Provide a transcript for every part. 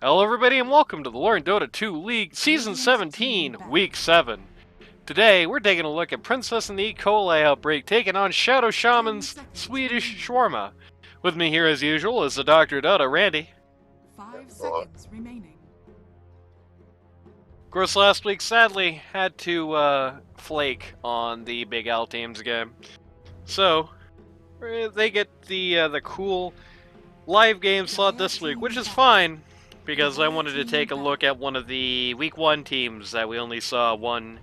Hello everybody and welcome to the Lore in Dota 2 League Season 17, Week 7. Today, we're taking a look at Princess and the Coli Outbreak taking on Shadow Shaman's Swedish Shawarma. With me here as usual is the Dr. Dota, Randy. 5 seconds remaining. Of course, last week sadly had to flake on the Big L team's game. So, they get the cool live game slot this week, which is fine, because I wanted to take a look at one of the Week 1 teams that we only saw one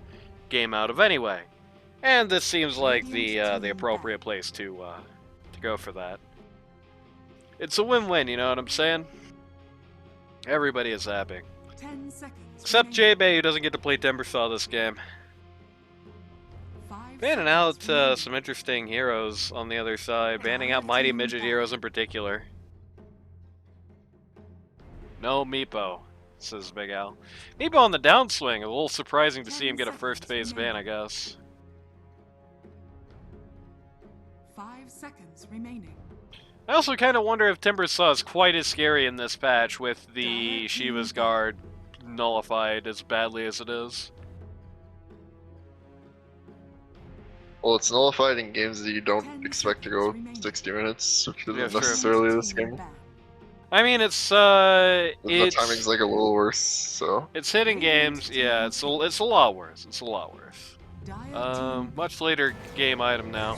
game out of anyway. And this seems like the appropriate place to go for that. It's a win-win, you know what I'm saying? Everybody is happy. 10 seconds. Except J-Bay, who doesn't get to play Timbersaw this game. Banning out some interesting heroes on the other side, banning out Mighty Midget heroes in particular. No Meepo, says Big Al. Meepo on the downswing, a little surprising to see him get a first phase ban, I guess. 5 seconds remaining. I also kind of wonder if Timbersaw is quite as scary in this patch with the Shiva's Guard nullified as badly as it is. Well, it's nullified in games that you don't expect to go 60 minutes, which isn't necessarily this game. I mean, it's the timing's like a little worse, so. It's hitting games, yeah, it's a lot worse. It's a lot worse. Much later game item now.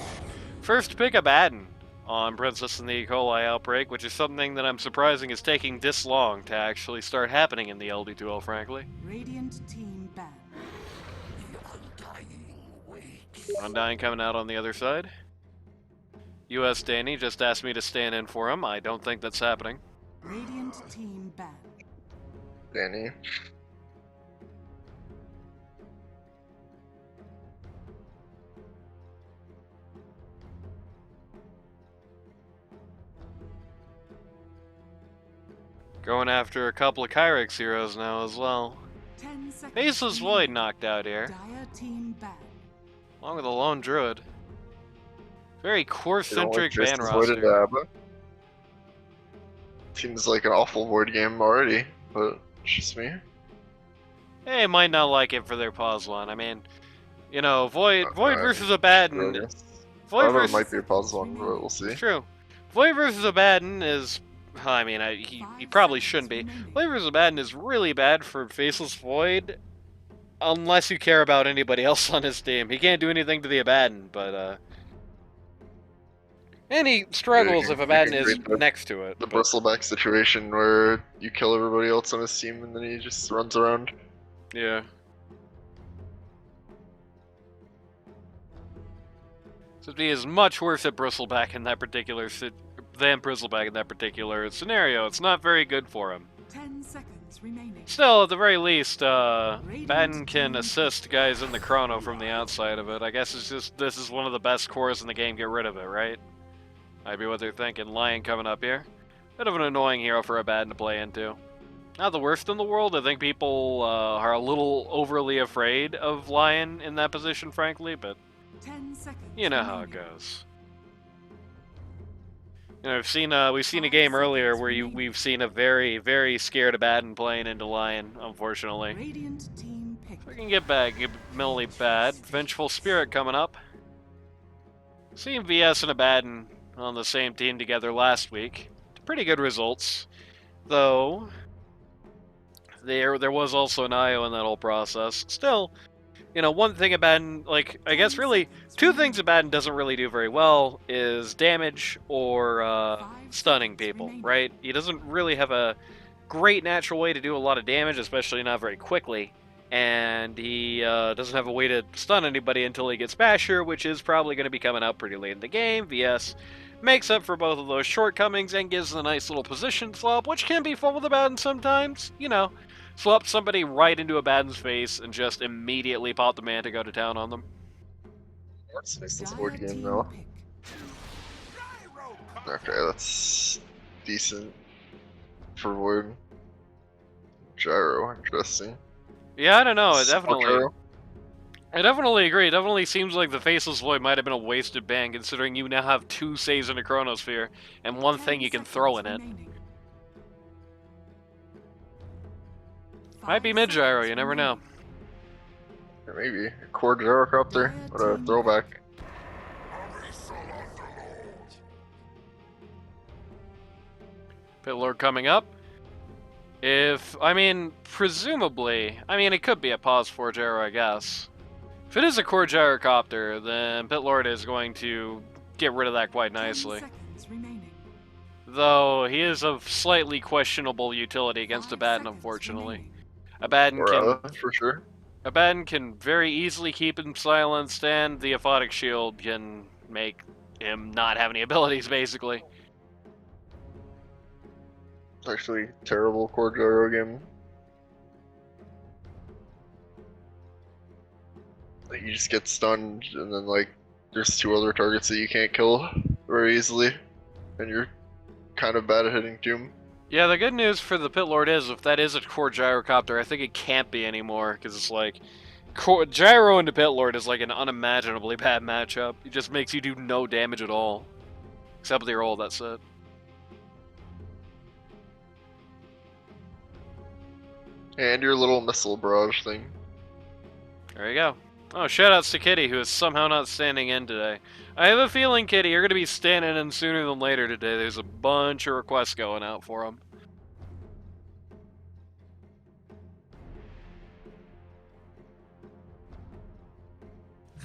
First pick up Adden on Princess and the Coli Outbreak, which is something that I'm surprising is taking this long to actually start happening in the LD2L, frankly. Radiant team ban. Undying coming out on the other side. US Danny just asked me to stand in for him. I don't think that's happening. Radiant team ban. Danny. Going after a couple of Kyrex heroes now as well. 10 seconds. Faceless Void knocked out here, Dire team ban. along with a Lone Druid. Very core-centric ban Void roster. into Abba. Seems like an awful Void game already, but it's just me. They might not like it for their pause one. I mean, you know, Void versus Abaddon. Void It versus might be a pause one, but we'll see. True. Void versus Abaddon is. I mean, he probably shouldn't be. Void versus Abaddon is really bad for Faceless Void, unless you care about anybody else on his team. He can't do anything to the Abaddon, but and he struggles if Abaddon is next to it. The but- bristleback situation where you kill everybody else on his team and then he just runs around. Yeah. So he is much worse at Bristleback in that particular than Bristleback in that particular scenario. It's not very good for him. 10 seconds remaining. Still, at the very least, Batten can assist guys in the chrono from the outside of it. I guess it's just this is one of the best cores in the game. Get rid of it, right? Might be what they're thinking. Lion coming up here. Bit of an annoying hero for a Batten to play into. Not the worst in the world. I think people are a little overly afraid of Lion in that position, frankly, but 10 seconds. you know how it goes. You know, we've seen a game earlier where we've seen a very, very scared Abaddon playing into Lion, unfortunately. Radiant team pick. We can get back, get minimally bad. Vengeful Spirit coming up. Seeing VS and Abaddon on the same team together last week. Pretty good results. Though, there was also an IO in that whole process. Still, you know, one thing Abaddon, like, I guess really, two things Abaddon doesn't really do very well is damage or stunning people, right? He doesn't really have a great natural way to do a lot of damage, especially not very quickly. And he doesn't have a way to stun anybody until he gets Basher, which is probably going to be coming out pretty late in the game. VS makes up for both of those shortcomings and gives a nice little position swap, which can be fun with Abaddon sometimes, you know. Swap somebody right into Abaddon's face and just immediately pop the man to go to town on them. That's a nice Void game though. Okay, that's decent for Void. Gyro, interesting. Yeah, I don't know. I definitely agree. It definitely seems like the Faceless Void might have been a wasted ban, considering you now have 2 saves in a Chronosphere and one thing you can throw in it. Might be mid gyro, you never know. Or maybe a core gyrocopter. What a throwback. Pit Lord coming up. Presumably, it could be a pause for gyro, I guess. If it is a core gyrocopter, then Pit Lord is going to get rid of that quite 10 nicely. seconds remaining. Though, he is of slightly questionable utility against 5 Abaddon, seconds unfortunately. remaining. For sure. Abaddon can very easily keep him silenced, and the Aphotic Shield can make him not have any abilities, basically. It's actually terrible core gyro game. Like, you just get stunned, and then like there's 2 other targets that you can't kill very easily, and you're kind of bad at hitting Doom. Yeah, the good news for the Pit Lord is, if that is a core gyrocopter, I think it can't be anymore, because it's like, gyro into Pit Lord is like an unimaginably bad matchup. It just makes you do no damage at all. Except with your ult, that's it. And your little missile barrage thing. There you go. Oh, shoutouts to Kitty, who is somehow not standing in today. I have a feeling, Kitty, you're going to be standing in sooner than later today. There's a bunch of requests going out for him.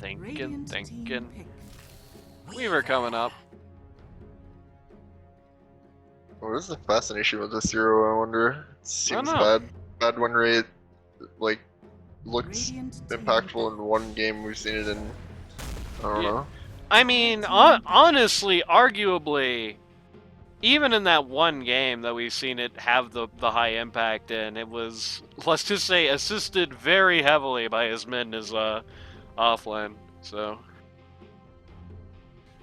Radiant team Thinking. pick. Weaver coming up. What is the fascination with this hero, I wonder? It seems know. bad win rate, like, looks Radiant team impactful in one game, we've seen it in, I don't know. Honestly, arguably, even in that one game that we've seen it have the high impact in, it was, let's just say, assisted very heavily by his mid and his offlane, so...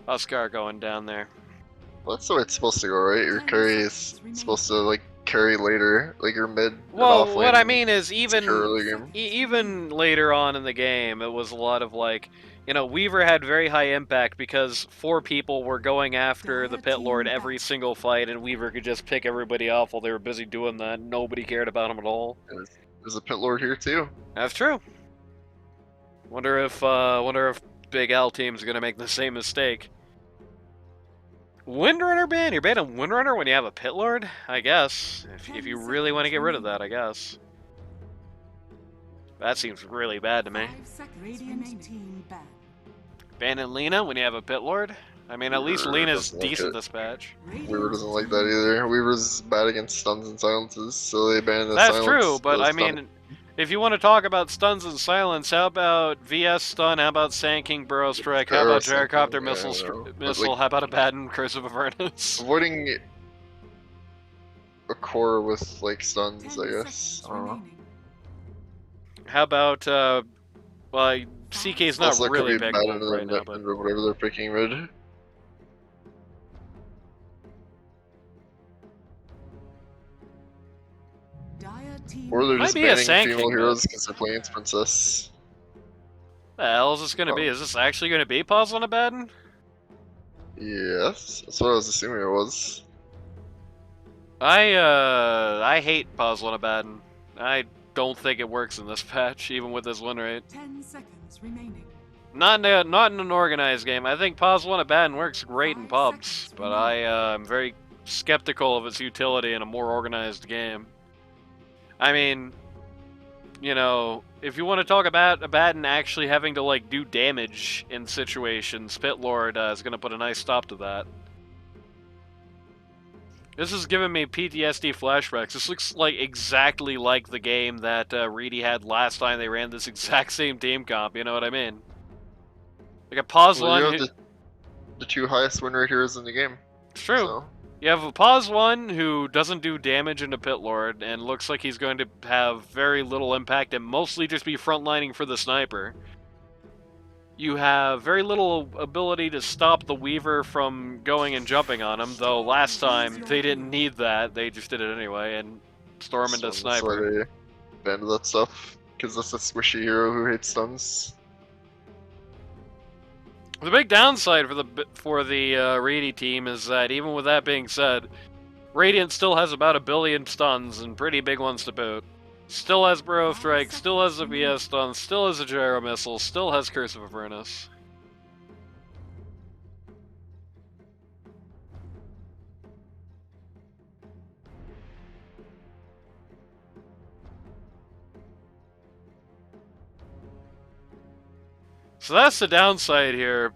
Oscar going down there. Well, that's the way it's supposed to go, right? Your carry is supposed to, like, carry later, like your mid and Well, offlane what I mean is, secure early game. even later on in the game, it was a lot of like, Weaver had very high impact because 4 people were going after the Pit Lord every single fight, and Weaver could just pick everybody off while they were busy doing that. Nobody cared about him at all. There's a Pit Lord here too. That's true. Wonder if Big L team's gonna make the same mistake. Windrunner ban? You're banning Windrunner when you have a Pit Lord? I guess. If you really want to get rid of that, I guess. That seems really bad to me. 5 seconds Radiant team ban. Banning Lena when you have a Pit Lord? At least Weaver Lena's doesn't like decent it. this patch. Weaver doesn't like that either. Weaver's bad against stuns and silences, so they ban the That's silence. true, but the stun. if you want to talk about stuns and silence, how about VS stun? How about Sand King Burrow Strike? How about Gyrocopter missile? How about Abaddon Curse of Avernus? Avoiding a core with like stuns, 10 I guess. seconds I don't know. remaining. How about CK's not Also, that could really be bad pickable into right now, but into whatever they're picking mid. Dire team Or they're Might just be a banning Sand female King, heroes because they're playing as princess. the hell is this gonna be? Oh. Is this actually gonna be pause on Abaddon? Yes, that's what I was assuming it was. I hate pause on Abaddon. I don't think it works in this patch, even with this win rate. 10 seconds remaining. Not in an organized game. I think pause one Abaddon works great in 5 pubs, seconds but I am very skeptical of its utility in a more organized game. If you want to talk about Abaddon actually having to like do damage in situations, Pit Lord is going to put a nice stop to that. This is giving me PTSD flashbacks. This looks like exactly like the game that Reedy had last time they ran this exact same team comp. You know what I mean? Like a pause Well, one. you have the 2 highest win rate heroes in the game. It's true. So. You have a pause one who doesn't do damage into Pit Lord and looks like he's going to have very little impact and mostly just be frontlining for the sniper. You have very little ability to stop the Weaver from going and jumping on him, though last time they didn't need that, they just did it anyway and storm into So that's why sniper. they banned that stuff, because that's a squishy hero who hates stuns. The big downside for the Reedy team is that even with that being said, Radiant still has about 1 billion stuns and pretty big ones to boot. Still has Burrow Strike, still has a VS stun, still has a Gyro Missile, still has Curse of Avernus. So that's the downside here.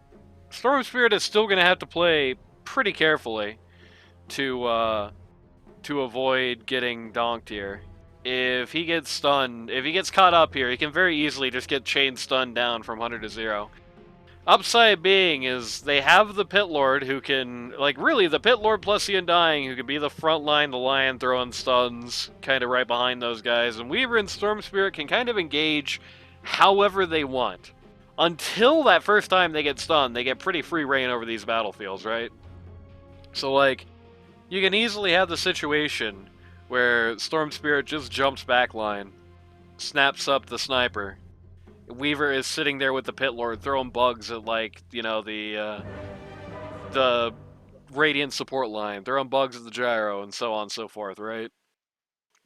Storm Spirit is still going to have to play pretty carefully to avoid getting donked here. If he gets stunned, if he gets caught up here, he can very easily just get chain stunned down from 100 to 0. Upside being is they have the Pit Lord who can, like, really the Pit Lord plus the Undying who can be the front line, the Lion throwing stuns, kind of right behind those guys. And Weaver and Storm Spirit can kind of engage however they want. Until that first time they get stunned, they get pretty free reign over these battlefields, right? So, like, you can easily have the situation where Storm Spirit just jumps backline, snaps up the sniper. Weaver is sitting there with the Pit Lord throwing bugs at, like, you know, the Radiant support line, throwing bugs at the Gyro, and so on and so forth, right?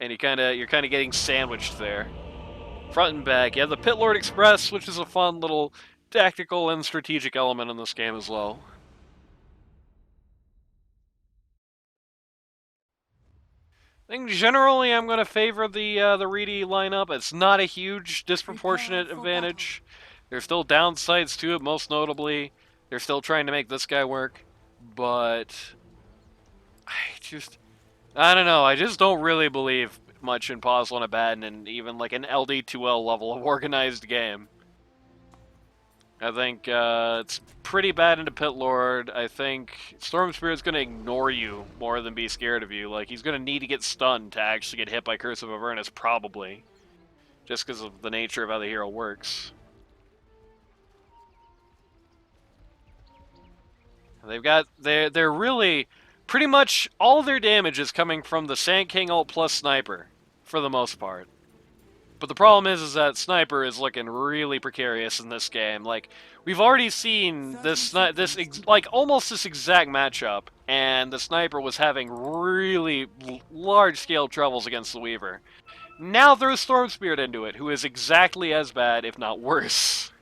And you're kind of getting sandwiched there. Front and back, you have the Pit Lord Express, which is a fun little tactical and strategic element in this game as well. I think generally I'm going to favor the Reedy lineup. It's not a huge disproportionate advantage. There's still downsides to it, most notably. They're still trying to make this guy work. But I don't know. I just don't really believe much in Pause on a Abaddon and even like an LD2L level of organized game. I think it's pretty bad into Pit Lord. I think Storm Spirit's going to ignore you more than be scared of you. Like, he's going to need to get stunned to actually get hit by Curse of Avernus, probably. Just because of the nature of how the hero works. They're really, pretty much all their damage is coming from the Sand King ult plus Sniper, for the most part. But the problem is that Sniper is looking really precarious in this game. Like, we've already seen almost this exact matchup, and the Sniper was having really large-scale troubles against the Weaver. Now throw Storm Spirit into it, who is exactly as bad, if not worse.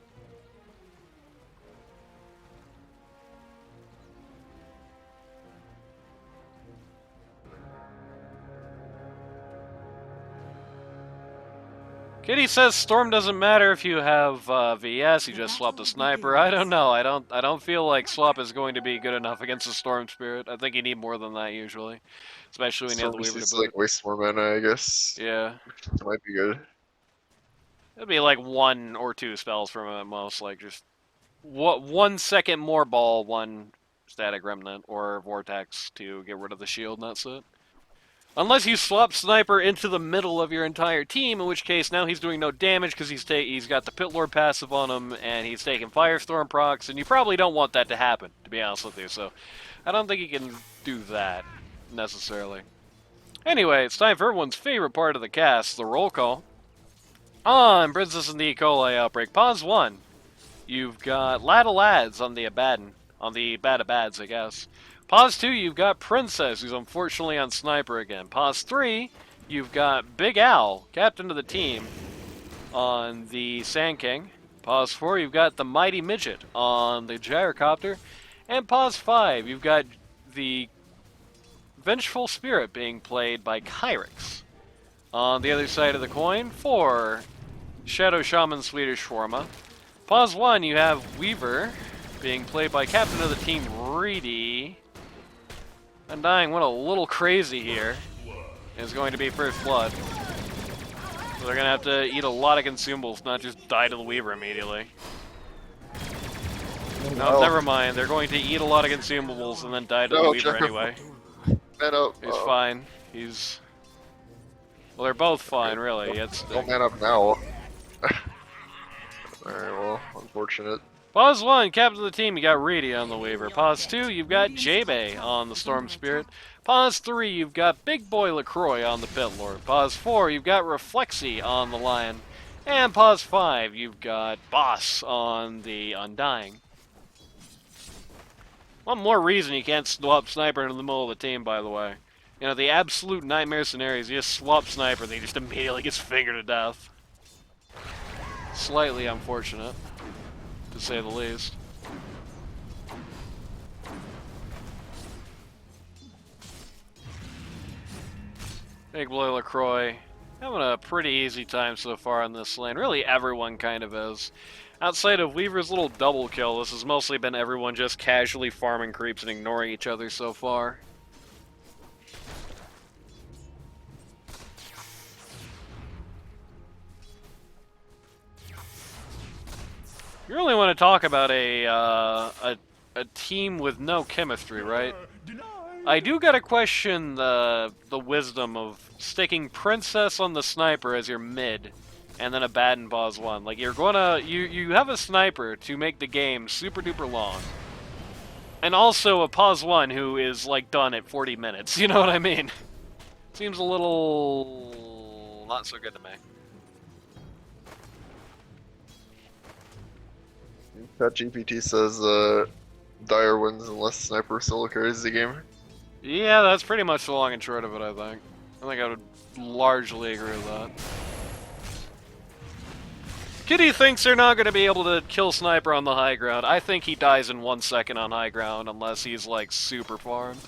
Kitty says Storm doesn't matter if you have VS, you just swap the Sniper. I don't know. I don't feel like swap is going to be good enough against the Storm Spirit. I think you need more than that usually, especially when you have the Weaver to boot. Like waste more mana, I guess. Yeah, it might be good. It'd be like 1 or 2 spells from him at most, like just 1 second more ball, 1 static remnant or vortex to get rid of the shield, and that's it. Unless you swap Sniper into the middle of your entire team, in which case now he's doing no damage because he's got the Pit Lord passive on him, and he's taking Firestorm procs, and you probably don't want that to happen, to be honest with you, so I don't think you can do that, necessarily. Anyway, it's time for everyone's favorite part of the cast, the roll call. On Princess and the Coli Outbreak, pause 1. You've got Ladda Lads on the Abaddon, on the Badabads, I guess. Pause 2, you've got Princess, who's unfortunately on Sniper again. Pause 3, you've got Big Al, captain of the team, on the Sand King. Pause 4, you've got the Mighty Midget on the Gyrocopter. And pause 5, you've got the Vengeful Spirit being played by Kyrix. On the other side of the coin, for Shadow Shaman Swedish Shawarma. Pause 1, you have Weaver being played by captain of the team, Reedy. Undying went a little crazy here. It's going to be First Blood. So they're going to have to eat a lot of consumables, not just die to the Weaver immediately. No, never mind. They're going to eat a lot of consumables and then die to the Weaver anyway. Man up. He's fine. He's... Well, they're both fine, really. Don't man up now. Alright, well, unfortunate. Pause 1, captain of the team, you got Reedy on the Weaver. Pause 2, you've got J-Bay on the Storm Spirit. Pause 3, you've got Big Boy LaCroix on the Pit Lord. Pause 4, you've got Reflexy on the Lion. And pause 5, you've got Boss on the Undying. One more reason you can't swap Sniper into the middle of the team, by the way. You know, the absolute nightmare scenarios, you just swap sniper and he just immediately gets fingered to death. Slightly unfortunate, to say the least. Big Boy LaCroix having a pretty easy time so far on this lane. Really, everyone kind of is. Outside of Weaver's little double kill, this has mostly been everyone just casually farming creeps and ignoring each other so far. You really want to talk about a team with no chemistry, right? I do gotta question the wisdom of sticking Princess on the sniper as your mid, and then a Baden Pause 1. Like, you're gonna you have a sniper to make the game super duper long, and also a Pause 1 who is like done at 40 minutes. You know what I mean? Seems a little not so good to me. ChatGPT says Dire wins unless Sniper solo carries the game. Yeah, that's pretty much the long and short of it, I think. I think I would largely agree with that. Kitty thinks they're not going to be able to kill Sniper on the high ground. I think he dies in 1 second on high ground unless he's, like, super farmed.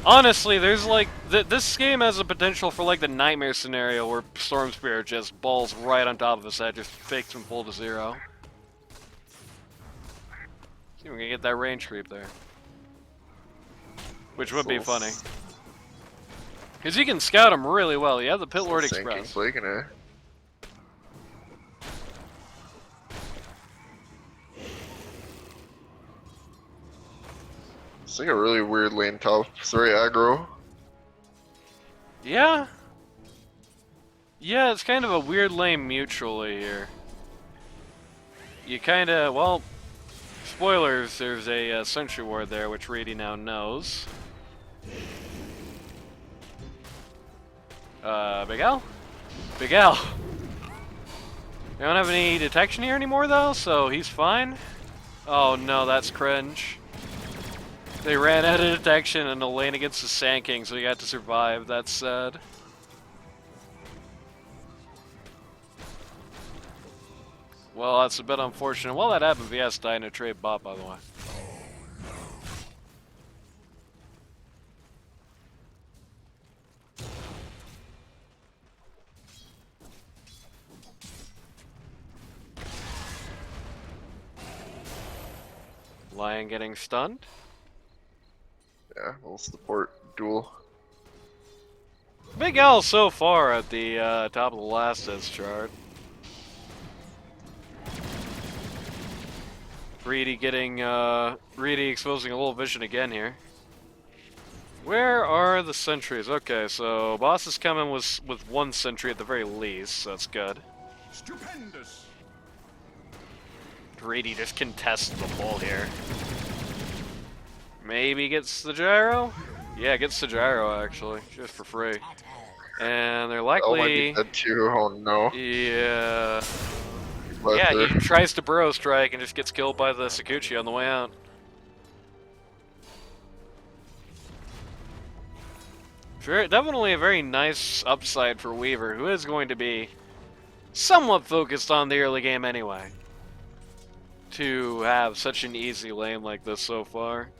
Honestly, there's, like... this game has a potential for, like, the nightmare scenario where Storm Spirit just balls right on top of his head, just fakes him full to 0. See if we can get that range creep there. Which would be funny. Because you can scout him really well. You have the Pit Lord Express. It's like a really weird lane top. It's very aggro. Yeah. Yeah, it's kind of a weird lane mutually here. You kind of, well, spoilers, there's a Sentry Ward there, which Reedy now knows. Big Al? Big Al! They don't have any detection here anymore, though, so he's fine. Oh no, that's cringe. They ran out of detection in a lane against the Sand King, so he got to survive. That's sad. Well, that's a bit unfortunate. Well, that happened. VS died in a trade bot, by the way. Lion getting stunned. Yeah, we'll support duel. Big L so far at the top of the last hits chart. Reedy getting, Reedy exposing a little vision again here. Where are the sentries? Okay, so boss is coming with 1 sentry at the very least, so that's good. Stupendous. Reedy just contests the pull here. Maybe gets the gyro? Yeah, gets the gyro actually, just for free. And they're likely... Oh, might be dead too. Oh no. Yeah. But Yeah, he tries to burrow strike and just gets killed by the Sakuchi on the way out. Definitely a very nice upside for Weaver, who is going to be somewhat focused on the early game anyway. To have such an easy lane like this so far.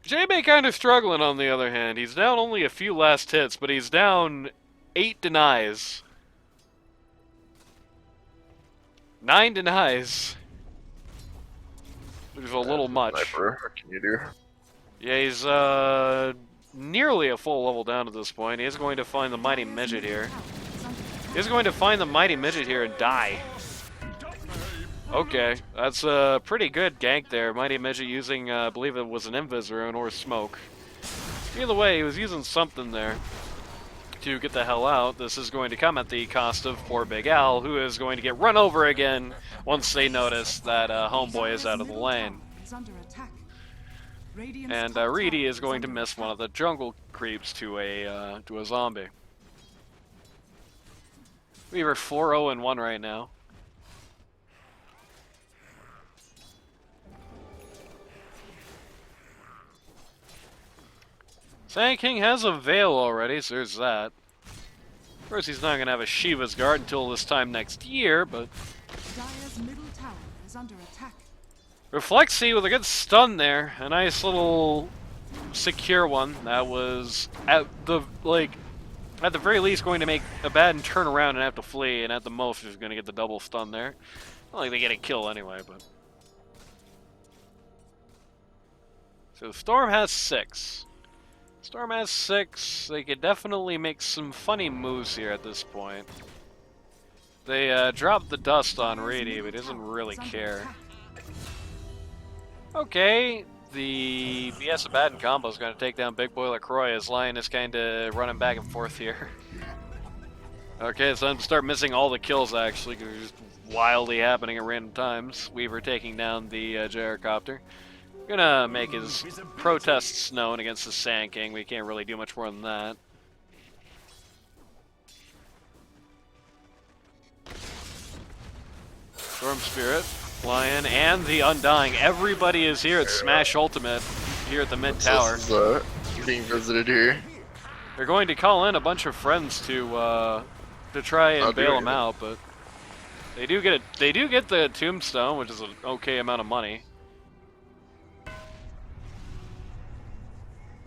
JB kind of struggling on the other hand. He's down only a few last hits, but he's down 8 denies. 9 denies. Which is a little much. Sniper. What can you do? Yeah, he's nearly a full level down at this point. He is going to find the Mighty Midget here. He's going to find the Mighty Midget here and die. Okay, that's a pretty good gank there. Mighty Midget using, I believe it was an Invis rune or smoke. Either way, he was using something there to get the hell out. This is going to come at the cost of poor Big Al, who is going to get run over again once they notice that Homeboy is out of the lane. And Reedy is going to miss one of the jungle creeps to a zombie. We are 4-0-1 right now. Sand King has a Veil already, so there's that. Of course, he's not going to have a Shiva's Guard until this time next year, but... Dire's middle tower is under attack. Reflexy with a good stun there. A nice little secure one that was at the very least going to make Abaddon turn around and have to flee, and at the most is going to get the double stun there. Not like they get a kill anyway, but... So Storm has 6. Storm has 6. They could definitely make some funny moves here at this point. They dropped the dust on Reedy, but he doesn't really care. Okay, the VS Abaddon combo is going to take down Big Boy LaCroix as Lion is kind of running back and forth here. Okay, so I'm start missing all the kills actually, because they're just wildly happening at random times. Weaver taking down the gyrocopter. Gonna make his protests known against the Sand King. We can't really do much more than that. Storm Spirit, Lion, and the Undying. Everybody is here at Smash Ultimate, here at the mid tower. Being visited here. They're going to call in a bunch of friends to try and bail them out, but they do get the tombstone, which is an okay amount of money.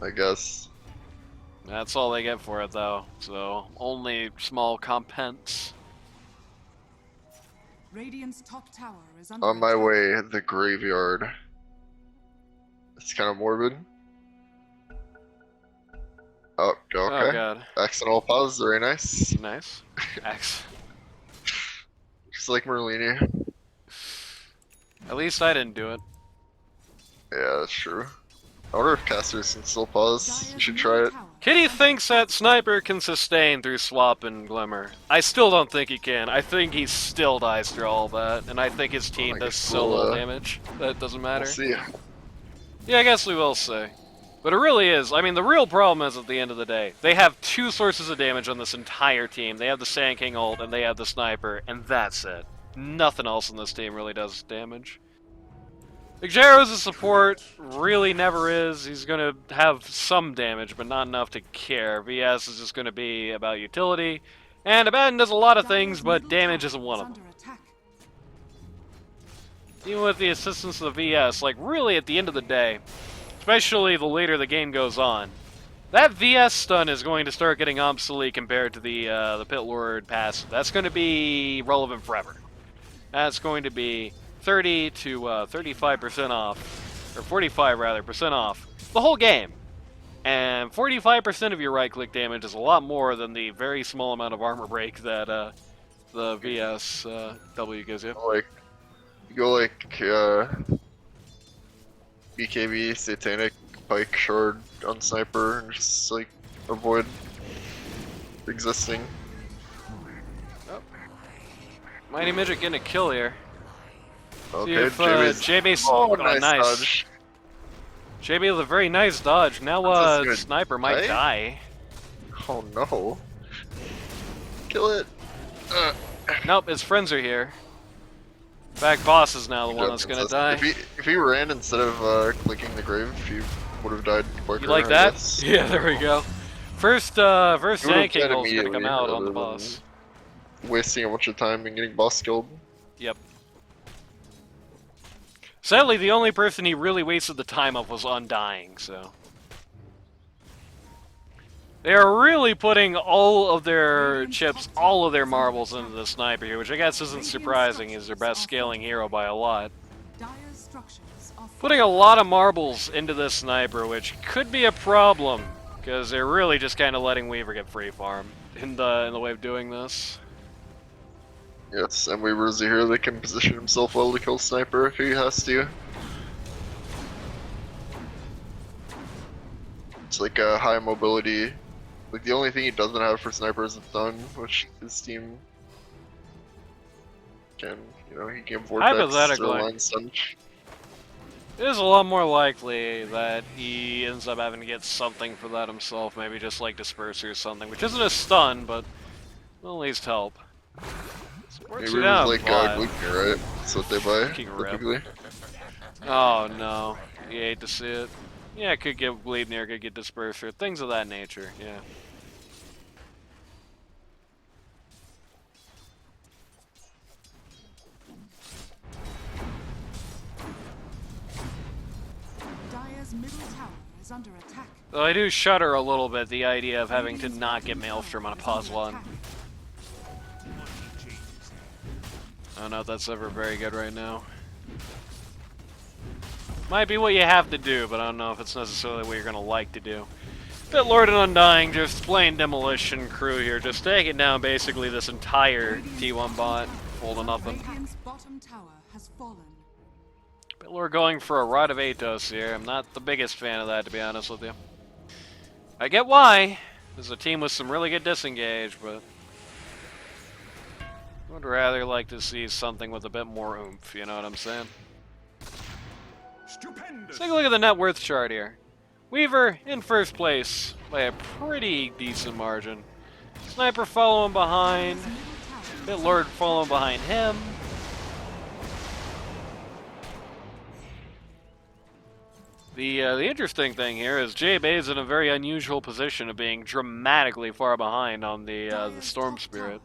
I guess. That's all they get for it, though. So only small compense. Radiant's top tower is under On my attack. way, the graveyard. It's kind of morbid. Oh, okay. Oh god. Accidental pause, very nice. Nice. X. Just like Merlini. At least I didn't do it. Yeah, that's true. I wonder if casters can still pause. You should try it. Kitty thinks that Sniper can sustain through Swap and Glimmer. I still don't think he can. I think he still dies through all that, and I think his team does so little damage that it doesn't matter. We'll see. Yeah, I guess we will see. But it really is. I mean, the real problem is at the end of the day, they have 2 sources of damage on this entire team. They have the Sand King ult, and they have the Sniper, and that's it. Nothing else in this team really does damage. Gyro's a support, really never is. He's going to have some damage, but not enough to care. VS is just going to be about utility. And Abaddon does a lot of things, but damage isn't one of them. Even with the assistance of the VS, like really at the end of the day, especially the later the game goes on, that VS stun is going to start getting obsolete compared to the Pit Lord passive. That's going to be relevant forever. That's going to be 30 to 35% off, or 45 rather, percent off the whole game. And 45% of your right-click damage is a lot more than the very small amount of armor break that the VS W gives you. Like, you go like BKB, Satanic, Pike, Shard on Sniper, and just like avoid existing. Oh. Mighty Midget getting a kill here. Okay, See if JB's nice nice. dodge. JB with a very nice dodge. Now That's good. Sniper might die. Oh no. Kill it. Nope, his friends are here. In fact, Boss is now the one that's gonna die. If he ran instead of clicking the grave, he would have died quicker. You like I that? guess. Yeah, there we go. First Sand King died ult is gonna come immediately out on the rather boss. Wasting a bunch of time and getting boss killed. Yep. Sadly, the only person he really wasted the time of was Undying, so... They are really putting all of their chips, all of their marbles into the Sniper here, which I guess isn't surprising. He's their best scaling hero by a lot. Putting a lot of marbles into this Sniper, which could be a problem, because they're really just kind of letting Weaver get free farm in the way of doing this. Yes, and Weaver's a hero that can position himself well to kill Sniper if he has to. It's like a high mobility. Like the only thing he doesn't have for Sniper is a stun, which his team can, he can vortex or Hypothetically. line stun. It is a lot more likely that he ends up having to get something for that himself, maybe just like Disperser or something, which isn't a stun, but will at least help. Supports you down, Like Gluckner, right? That's what they buy, Fucking rip. typically. Oh no, you hate to see it. Yeah, it could get bleed near, could get dispersed, or things of that nature, yeah. Dire's middle tower is under attack. Though I do shudder a little bit the idea of having to not get Maelstrom on a pause one. I don't know if that's ever very good right now. Might be what you have to do, but I don't know if it's necessarily what you're gonna like to do. Bitlord and Undying, just plain demolition crew here, just taking down basically this entire T1 bot, full to nothing. Radiant's bottom tower has fallen. Bitlord going for a Rod of Atos here. I'm not the biggest fan of that, to be honest with you. I get why. There's a team with some really good disengage, but I would rather like to see something with a bit more oomph, you know what I'm saying? Let's take a look at the net worth chart here. Weaver in first place by a pretty decent margin. Sniper following behind. Bitlord following behind him. The interesting thing here is J-Bay is in a very unusual position of being dramatically far behind on the Storm Spirit.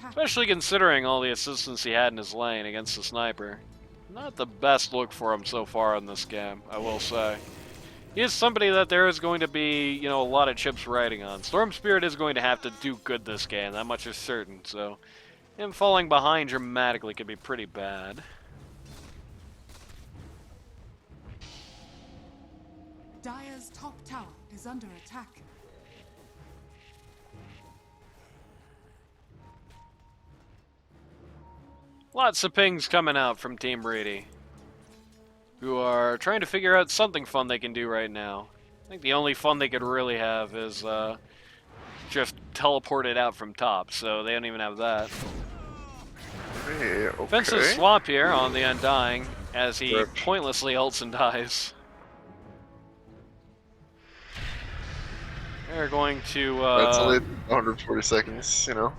Especially considering all the assistance he had in his lane against the Sniper. Not the best look for him so far in this game, I will say. He is somebody that there is going to be, you know, a lot of chips riding on. Storm Spirit is going to have to do good this game, that much is certain, so him falling behind dramatically could be pretty bad. Dire's top tower is under attack. Lots of pings coming out from Team Reedy, who are trying to figure out something fun they can do right now. I think the only fun they could really have is just teleport it out from top, so they don't even have that. Hey, okay. Offensive swap here on the Undying as he pointlessly ults and dies. They're going to That's only 140 seconds, you know.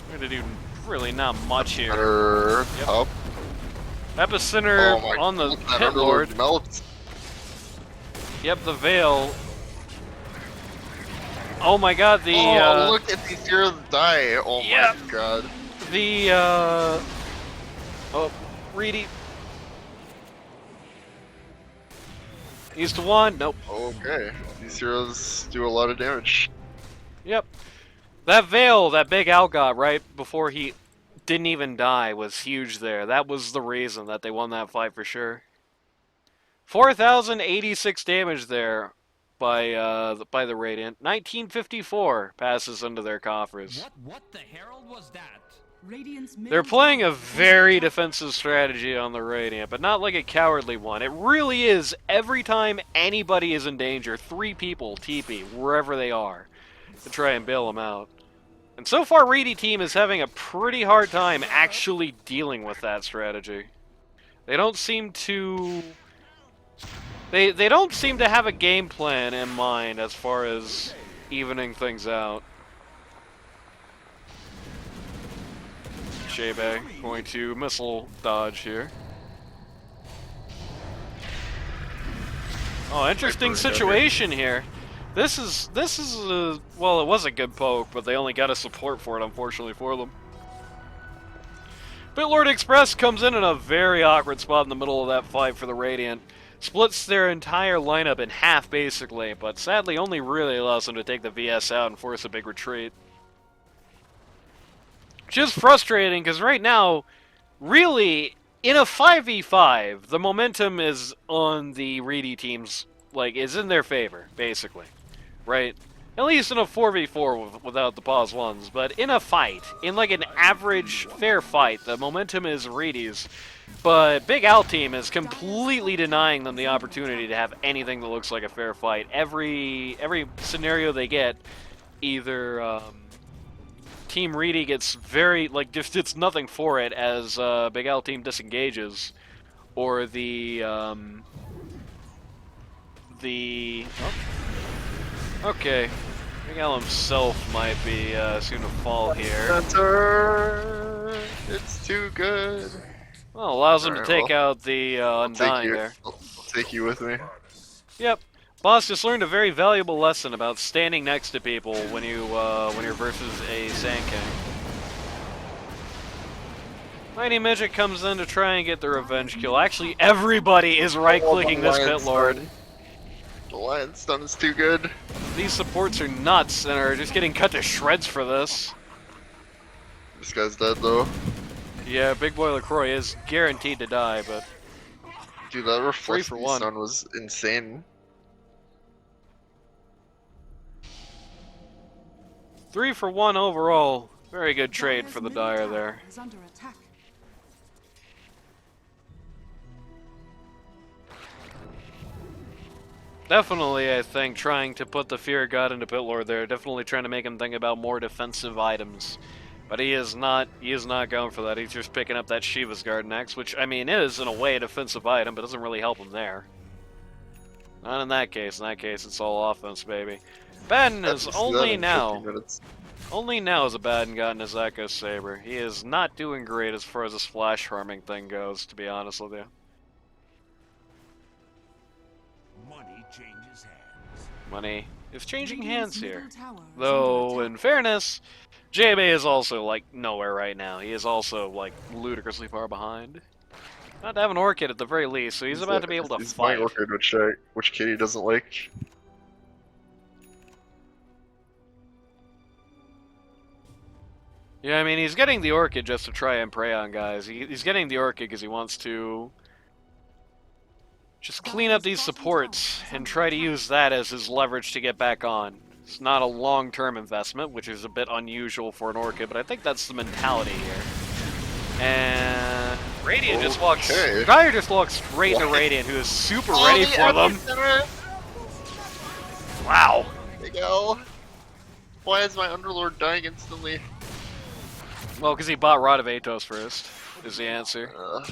We're gonna do really not much here. Better up. Epicenter on the Pit Lord. Melts. Yep, the Veil. Oh my god, the oh, look at these heroes die. Oh yep. my god. The oh, Reedy. He's to one. Nope. Okay. These heroes do a lot of damage. Yep. That Veil, that big Algot right before he didn't even die was huge there. That was the reason that they won that fight for sure. 4,086 damage there by the Radiant. 1954 passes into their coffers. What the Herald was that? They're playing a very defensive strategy on the Radiant, but not like a cowardly one. It really is every time anybody is in danger, 3 people TP wherever they are to try and bail them out. And so far, Reedy team is having a pretty hard time actually dealing with that strategy. They don't seem to... They don't seem to have a game plan in mind as far as evening things out. J-Bay going to missile dodge here. Oh, interesting situation here. This is a, well, it was a good poke, but they only got a support for it, unfortunately for them. Bitlord Express comes in a very awkward spot in the middle of that fight for the Radiant. Splits their entire lineup in half, basically, but sadly only really allows them to take the VS out and force a big retreat. Which is frustrating, because right now, really, in a 5v5, the momentum is on the Reedy teams, like, is in their favor, basically. Right? At least in a 4v4 without the pause ones, but in a fight, in like an average fair fight, the momentum is Reedy's. But Big Al team is completely denying them the opportunity to have anything that looks like a fair fight. Every scenario they get, either Team Reedy gets very, like, just it's nothing for it as Big Al team disengages, or okay, Big Al himself might be soon to fall here. Center! It's too good. Well, allows him to Alright, take well, out the I'll take Undying you. there. I'll take you with me. Yep. Boss just learned a very valuable lesson about standing next to people when you're versus a Sand King. Mighty Midget comes in to try and get the revenge kill. Actually, everybody is right-clicking this Pit Lord. The Lion's stun is too good. These supports are nuts and are just getting cut to shreds for this. This guy's dead though. Yeah, Big Boy LaCroix is guaranteed to die, but Dude, that 3 for 1. stun was insane. 3 for 1 overall. Very good trade for the Dire there. Is under attack. Definitely, I think, trying to put the Fear of God into Pit Lord there. Definitely trying to make him think about more defensive items. But he is not going for that. He's just picking up that Shiva's Garden Axe, which, I mean, is, in a way, a defensive item, but doesn't really help him there. Not in that case. In that case, it's all offense, baby. Baden is only now has Abaddon gotten his Echo Saber. He is not doing great as far as his flash farming thing goes, to be honest with you. Money changes hands. Money is changing Radiant's hands here. middle tower is Though, under in attack. fairness, JB is also, like, nowhere right now. He is also, like, ludicrously far behind. Not to have an Orchid at the very least, so he's about to be able to He's fight. my Orchid, which Kitty doesn't like. Yeah, I mean, he's getting the Orchid just to try and prey on guys. He's getting the Orchid because he wants to just clean up these supports and try to use that as his leverage to get back on. It's not a long-term investment, which is a bit unusual for an Orchid, but I think that's the mentality here. And Radiant just walks. Dire just walks straight into Radiant, who is super ready for them. Wow. There you go. Why is my Underlord dying instantly? Well, because he bought Rod of Atos first, is the answer. Oh.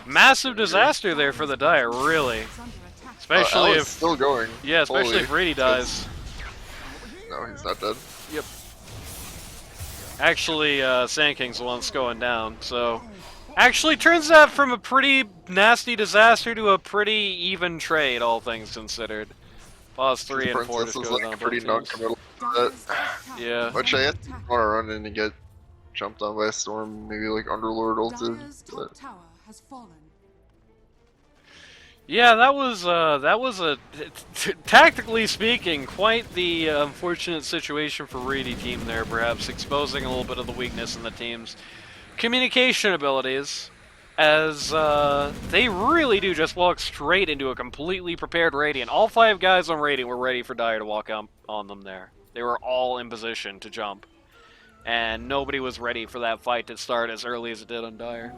Massive disaster there for the Dire, really. Is under attack. Especially Alex if, still going. yeah, especially Holy. if Reedy dies. No, he's not dead. Yep. Actually, Sand King's the one that's going down, so... Actually turns out from a pretty nasty disaster to a pretty even trade, all things considered. Boss 3 and 4 Princess just is goes like down pretty both teams. non-committal to Dire's that. top tower Yeah. is Which I under had to attack. want to run in and get jumped on by a storm, maybe like Underlord ulted. Dire's top But tower has fallen. Yeah, that was a tactically speaking, quite the unfortunate situation for Reedy team there, perhaps exposing a little bit of the weakness in the team's communication abilities, as they really do just walk straight into a completely prepared Radiant. All 5 guys on Radiant were ready for Dire to walk out on them there. They were all in position to jump, and nobody was ready for that fight to start as early as it did on Dire.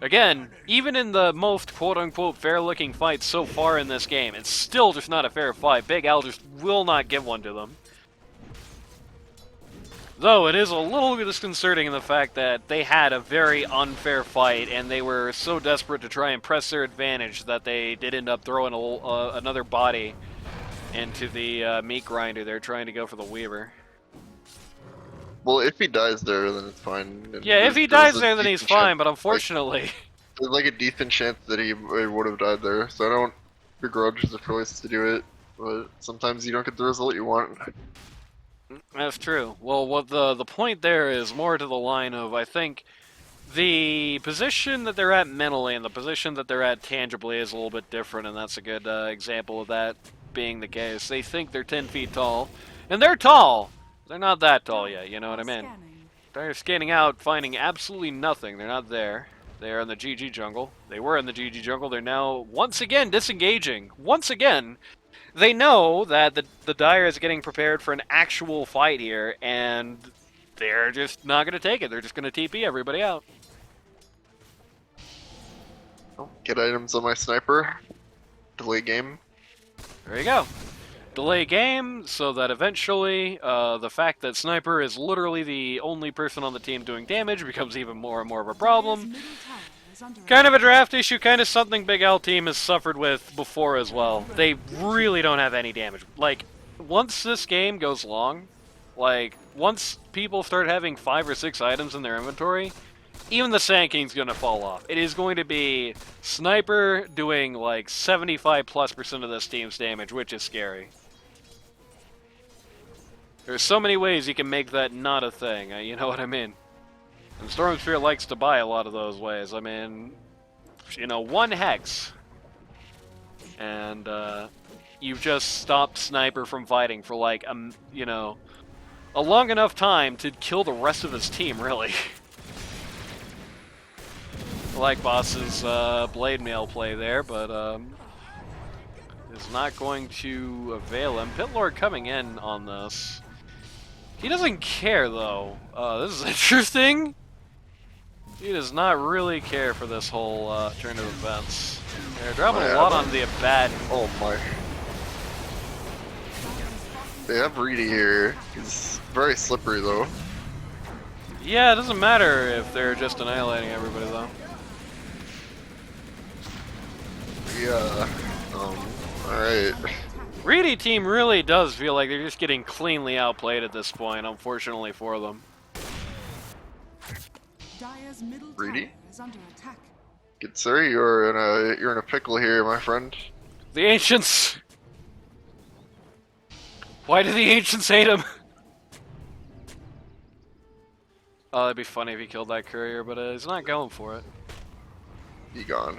Again, even in the most quote-unquote fair-looking fights so far in this game, it's still just not a fair fight. Big Al just will not give one to them. Though it is a little disconcerting in the fact that they had a very unfair fight, and they were so desperate to try and press their advantage that they did end up throwing another body into the meat grinder. They're trying to go for the Weaver. well, if he dies there, then it's fine. And Yeah, if he there's dies a there, then he's decent fine, chance- but unfortunately... There's like a decent chance that he would have died there, so I don't begrudge the choice to do it, but sometimes you don't get the result you want. That's true. Well, what the point there is more to the line of, I think, the position that they're at mentally and the position that they're at tangibly is a little bit different, and that's a good example of that being the case. They think they're 10 feet tall, and they're tall! They're not that tall yet, you know what I mean? Scanning. They're scanning out, finding absolutely nothing. They're not there. They are in the GG jungle. They were in the GG jungle. They're now, once again, disengaging. Once again, they know that the Dire is getting prepared for an actual fight here, and they're just not going to take it. They're just going to TP everybody out. Get items on my sniper. Delay game. There you go. Delay game so that eventually the fact that Sniper is literally the only person on the team doing damage becomes even more and more of a problem. Dire's middle tower is under Kind of a attack. draft issue, kind of something Big L team has suffered with before as well. They really don't have any damage. Like, once this game goes long, like, once people start having 5 or 6 items in their inventory, even the Sand King's gonna fall off. It is going to be Sniper doing like 75+% of this team's damage, which is scary. There's so many ways you can make that not a thing, you know what I mean? And Stormsphere likes to buy a lot of those ways. I mean, you know, one Hex, and you've just stopped Sniper from fighting for like, you know, a long enough time to kill the rest of his team, really. I like Boss's Blade Mail play there, but is not going to avail him. Pitlord coming in on this. He doesn't care, though. This is interesting. He does not really care for this whole turn of events. They're dropping a lot on the Abaddon. Oh my. They have Reedy here. He's very slippery, though. Yeah, it doesn't matter if they're just annihilating everybody, though. Yeah. Alright. Reedy team really does feel like they're just getting cleanly outplayed at this point, unfortunately for them. Dire's middle Reedy? tower is under attack. Good sir, you're in a pickle here, my friend. The Ancients! Why do the Ancients hate him? Oh, that'd be funny if he killed that courier, but he's not going for it. Be gone.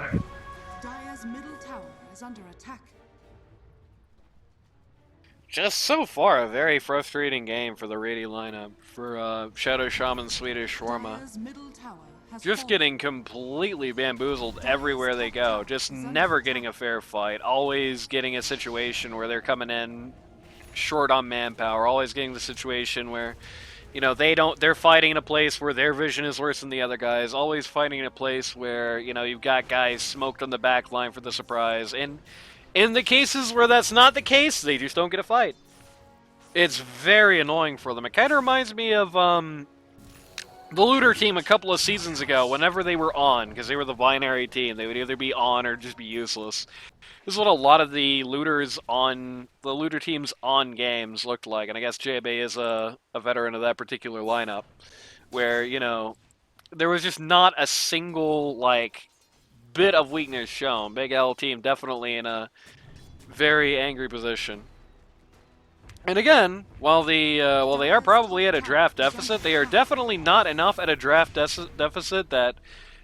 Dire's middle tower is under attack. Just so far, a very frustrating game for the Reedy lineup. For Shadow Shaman Swedish Shawarma. Dire's middle tower has Just fallen. getting completely bamboozled everywhere they go. Just never getting a fair fight. Always getting a situation where they're coming in short on manpower. Always getting the situation where, you know, they're fighting in a place where their vision is worse than the other guys. Always fighting in a place where, you know, you've got guys smoked on the back line for the surprise. And in the cases where that's not the case, they just don't get a fight. It's very annoying for them. It kind of reminds me of the Looter team a couple of seasons ago, whenever they were on, because they were the binary team. They would either be on or just be useless. This is what a lot of the Looter teams on games looked like, and I guess JB is a veteran of that particular lineup, where, you know, there was just not a single, like, bit of weakness shown. Big L team definitely in a very angry position. And again, while they are probably at a draft deficit, they are definitely not enough at a draft deficit that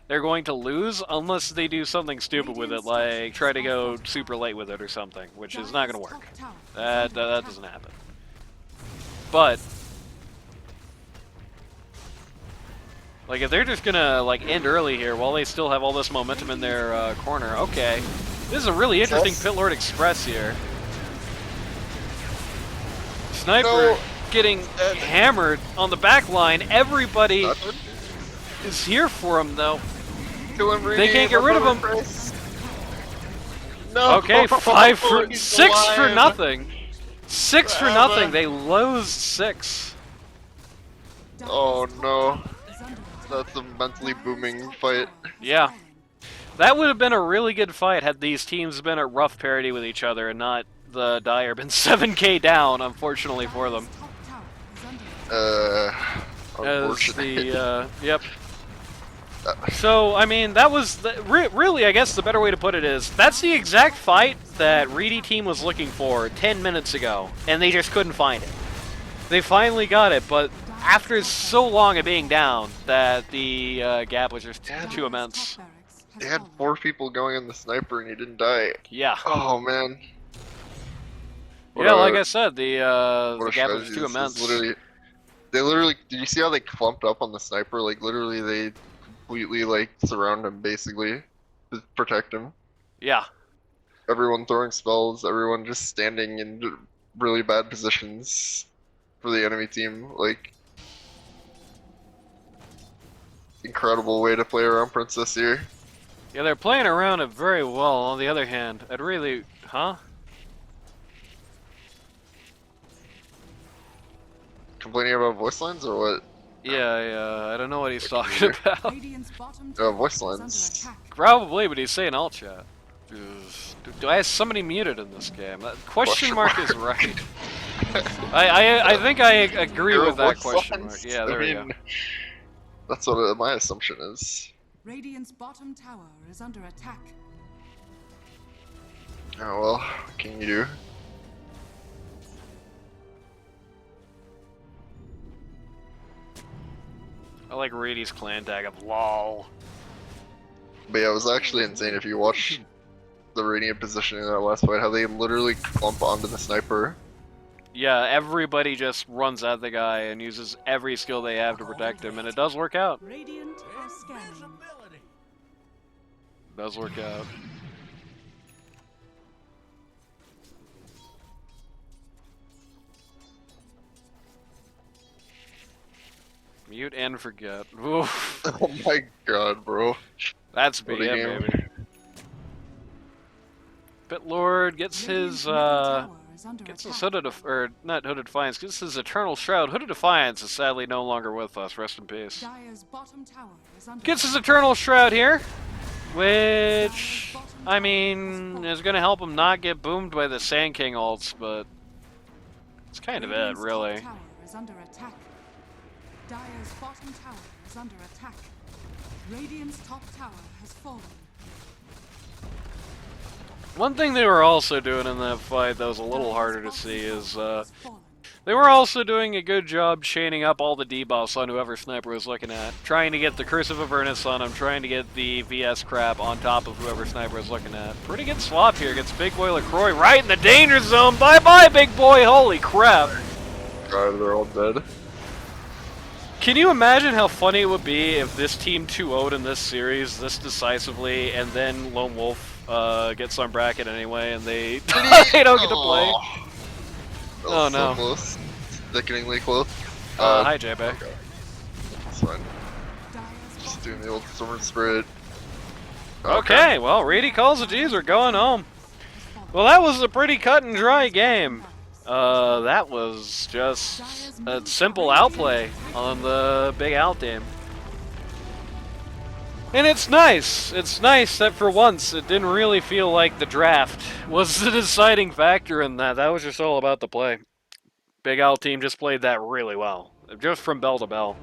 they're going to lose unless they do something stupid with it, like try to go super late with it or something, which is not going to work. That doesn't happen. But like, if they're just gonna like end early here while they still have all this momentum in their corner, okay. This is a really interesting Pitlord Express here. Sniper getting hammered on the back line. Everybody is here for him, though. They can't get rid of him. No. Okay, 6 for nothing. 6 for nothing. They lose 6. Oh no. That's a mentally booming fight. Yeah. That would have been a really good fight had these teams been at rough parity with each other and not the Dire been 7k down, unfortunately for them. Unfortunately. Yep. So, I mean, that was really, I guess the better way to put it is, that's the exact fight that Reedy team was looking for 10 minutes ago, and they just couldn't find it. They finally got it, but after so long of being down, that the gap was just too immense. They had 4 people going on the sniper and he didn't die. Yeah. Oh man. Yeah, like I said, the gap was strategy. too immense. They literally, did you see how they clumped up on the sniper? Like, literally, they completely, like, surround him, basically, to protect him. Yeah. Everyone throwing spells, everyone just standing in really bad positions for the enemy team. Like, incredible way to play around Princess here. Yeah, they're playing around it very well, on the other hand. I'd really... Huh? Complaining about voice lines or what? Yeah, I don't know what he's talking about. Voice lines. Probably, but he's saying alt chat. Do I have somebody muted in this game? Question mark is right. I think I agree with that question mark. Yeah, there we go. That's what my assumption is. Radiant's bottom tower is under attack. Oh well, what can you do? I like Reedy's clan tag of LOL. But yeah, it was actually insane if you watch the Reedy position in that last fight, how they literally clump onto the sniper. Yeah, everybody just runs at the guy and uses every skill they have to protect him, and it does work out. Radiant are scanning. Invisibility. It does work out. Mute and forget. Oof. Oh my god, bro. That's What a BM, game. baby. Bitlord gets his, Radiant's middle tower is under gets attack. his Hooded, or not Hooded Defiance, gets his Eternal Shroud. Hooded Defiance is sadly no longer with us, rest in peace. Dire's bottom tower is under Gets his attack. Eternal Shroud here, which, I mean, is gonna help him not get boomed by the Sand King ults, but it's kind of it, Radiant's really. top tower is under attack. Dire's bottom tower is under attack. Radiant's top tower has fallen. One thing they were also doing in that fight that was a little harder to see is, Has fallen. they were also doing a good job chaining up all the debuffs on whoever sniper was looking at. Trying to get the Curse of Avernus on him, trying to get the VS crap on top of whoever sniper was looking at. Pretty good swap here, gets Big Boy LaCroix right in the danger zone. Bye-bye, Big Boy, holy crap. God, they're all dead. Can you imagine how funny it would be if this team 2-0'd in this series this decisively, and then Lone Wolf gets on bracket anyway, and they they don't get to play? That Oh, was so no. close. Sickeningly close. Hi, JB. Okay. It's fine. Dire's Just bottom doing the old sword spirit. Okay, well, Reedy calls it G's, we're going home. Well, that was a pretty cut and dry game. That was just a simple outplay on the Big Out team. And it's nice that for once it didn't really feel like the draft was the deciding factor in that. That was just all about the play. Big Out team just played that really well, just from bell to bell.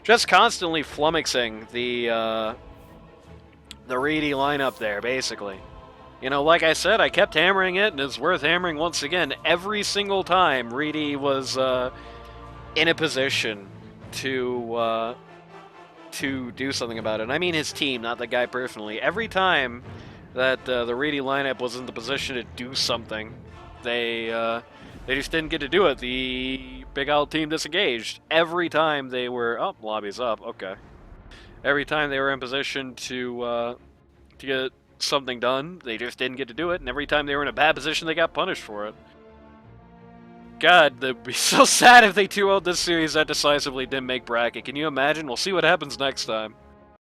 Just constantly flummoxing the Reedy lineup there, basically. You know, like I said, I kept hammering it, and it's worth hammering once again. Every single time Reedy was in a position to do something about it. I mean his team, not the guy personally. Every time that the Reedy lineup was in the position to do something, they just didn't get to do it. The Big Owl team disengaged. Every time they were... Oh, lobby's up. Okay. Every time they were in position to get something done, they just didn't get to do it, and every time they were in a bad position, they got punished for it. God, that'd be so sad if they 2-0'd this series that decisively didn't make bracket. Can you imagine? We'll see what happens next time.